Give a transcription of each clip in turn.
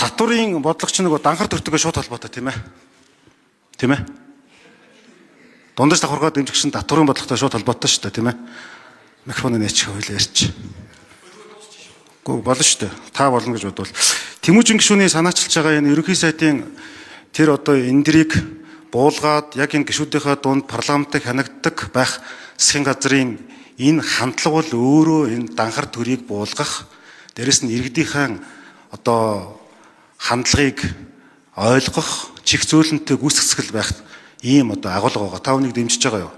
татварын бодлого чинь нөгөө данхар төртөгөө шууд холбоотой тийм ээ. Тийм ээ. Дундаж давхаргаа дэмжих чинь татварын бодлоготой шууд холбоотой шүү дээ тийм ээ. Микрофоны нээчих хоёлаа ярьчих. Гүү болно шүү дээ. Та болно гэж бодвол. Тэмүүжин гишүүний санаачилж байгаа энэ ерөнхий сайдын тэр одоо эндрийг буулгаад яг энэ гишүүдийнхээ дунд парламентыг хянагддаг байх засгийн газрын энэ хандлага бол өөрөө энэ данхар төрийг буулгах, дээрэс нь иргэдийнхэн одоо хандлагыг ойлгох, чих зөөлөнтэй гүйцэтгэл байх ийм одоо агуулга байгаа. Та үнийг дэмжиж байгаа юу?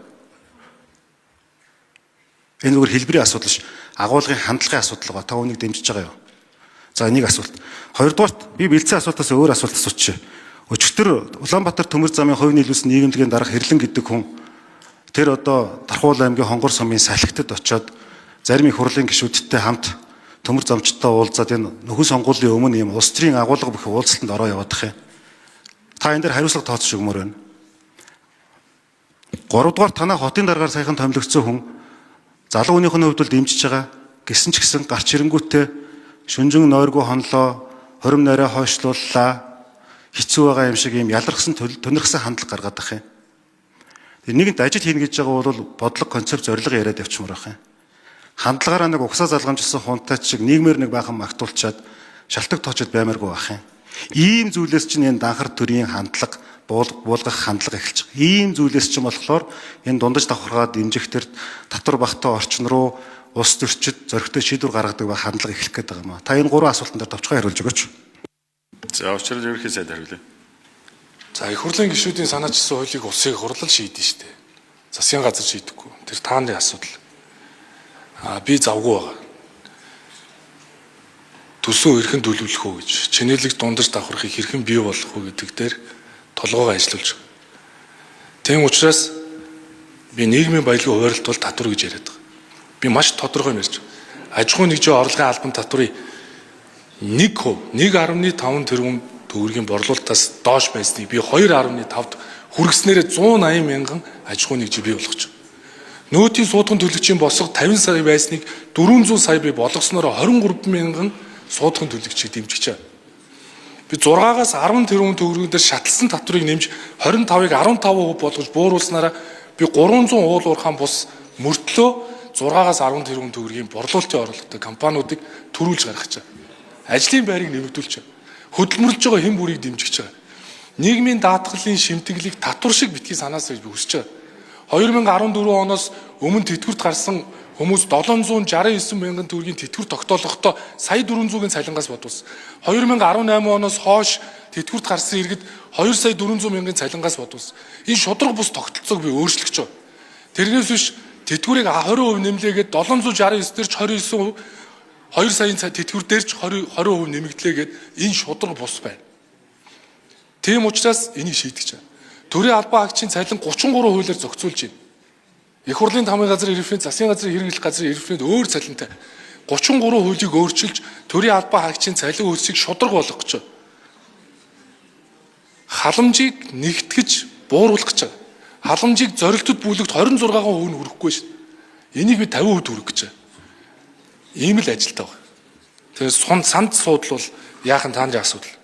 Энэ зүгээр хэлбэрийн асуудал ш. Агуулгын хандлагын асуудал байгаа. Та үнийг дэмжиж байгаа юу? За энийг асуулт. Хоёрдугаарт би бэлдсэн асуултаас өөр асуулт асуучих. Өчигдөр Улаанбаатар төмөр замын хувийн нийлүүлсэн нийгэмлэгийн дарга Хэрлэн гэдэг хүн тэр одоо Тархуул аймгийн Хонгор сумын салхитад очиод зарим их хурлын гишүүдтэй хамт төмөр замчтай уулзаад энэ нөхөн сонгуулийн өмнө ийм улс төрийн агуулга бүх уулзалтанд ороо яваадах юм. Та энэ дээр хариуцлага тооцож өгмөр байна. 3 дугаар танаа хотын даргаар саяхан томилогдсон хүн залуу хүнийх нь хувьд бол дэмжиж байгаа. Гэсэн ч гэсэн гарч ирэнгүүтээ шүнжин нойргүй хонлоо, хорим нойроо хойшлууллаа. Хэцүү байгаа юм шиг ийм ялархсан төнөрхсөн хандлага гаргаад байх юм. Нэгэнт ажил хийнэ гэж байгаа бол бодлого, концепт, зорилго яриад явчихмаар байх юм. Хандлагаараа нэг угсаа залгамжсан хунтай шиг нийгмээр нэг баахан магтуулчаад шалтак тоочод баймааргүй байх юм. Ийм зүйлээс чинь энэ данхар төрийн хандлага, буулгах хандлага эхэлж байгаа. Ийм зүйлээс чинь болохоор энэ дундаж давхаргаа дэмжих тэр татвар багтаа орчин руу улс төрчид зөрөгтэй шийдвэр гаргадаг байх хандлага эхлэх гээд байгаа юм аа. Та энэ 3 асуултанд дээр товчхон хариулж өгөөч. За учраас ерөнхий сайд хариулъя. За их хурлын гишүүдийн санаачилсан хуулийг улсын хурлал шийднэ шүү дээ. Засгийн газар шийдэхгүй. Тэр тааны асуудал. Би завгүй байгаа. Төсөө хэрхэн төлөвлөх үү гэж, чинэлэг дундаж давхархыг хэрхэн бий болгох үү гэдэг дээр толгойгоо ажиллуулж байгаа. Тийм учраас би нийгмийн баялагын хуваарлт бол татвар гэж яриад байгаа. Би маш тодорхой ярьж байгаа. Аж ахуйн нэгжийн орлогын албан татврын 1.5 тэрбум төгрөгийн борлуулалтаас доош байсныг би 2.5-д хүргэснээрээ 180 мянган аж ахуйн нэгжийг бий болгож байгаа. Нөөтийн суудган төлөгчийн босго 50 сая байсныг 400 сая бий болгосноор 23 мянган суудган төлөгчийг дэмжиж байгаа. Би 6-аас 10 тэрбум төгрөгийн дээр шатлсан татварыг нэмж 25-ыг 15% болгож бууруулснараа би 300 уул уурхаан бус мөртлөө 6-аас 10 тэрбум төгрөгийн борлуулалтын орлоготой компаниудыг төрүүлж гаргаж байгаа. Ажлын байрыг нэмэгдүүлж байгаа. Хөдөлмөрлөж байгаа хэн бүрийг дэмжиж байгаа. Нийгмийн даатгалын шимтгэлийг татвар шиг битгий санаасаа би хүсэж байгаа. 2014 оноос өмнө тэтгэврт гарсан хүмүүс 769 мянган төгрөгийн тэтгэвэр тогтоолохдоо сая 400-гийн цалингаас бодвол 2018 оноос хойш тэтгэврт гарсан иргэд 2 сая 400 мянган цалингаас бодвол энэ шудраг бус тогтолцоог би өөрчлөж байгаа. Тэрнээс биш тэтгэврийг 20% нэмлээгээд 769 дээр ч 29%, 2 саяын тэтгэвэр дээр ч 20% нэмэгдлээ гээд энэ шудраг бус байна. Тийм учраас энийг шийдэж байгаа. Төрийн албан агчийн цалин 33 хуулиар зохицуулж байна. Их хурлын тамгын газрын иргэний, засгийн газрын хэрэглэх газрын иргэний өөр цалинтай 33 хуулийг өөрчилж төрийн албан агчийн цалин хөлсийг шудраг болгох гэж байна. Халамжийг нэгтгэж бууруулах гэж байна. Халамжийг зорилтод бүлэгт 26% нь хүрэхгүй шин. Энийг би 50% хүргэх гэж байна. Ийм л ажилтаа байна. Тэгэхээр санд суудлал яахан тааны асуудал.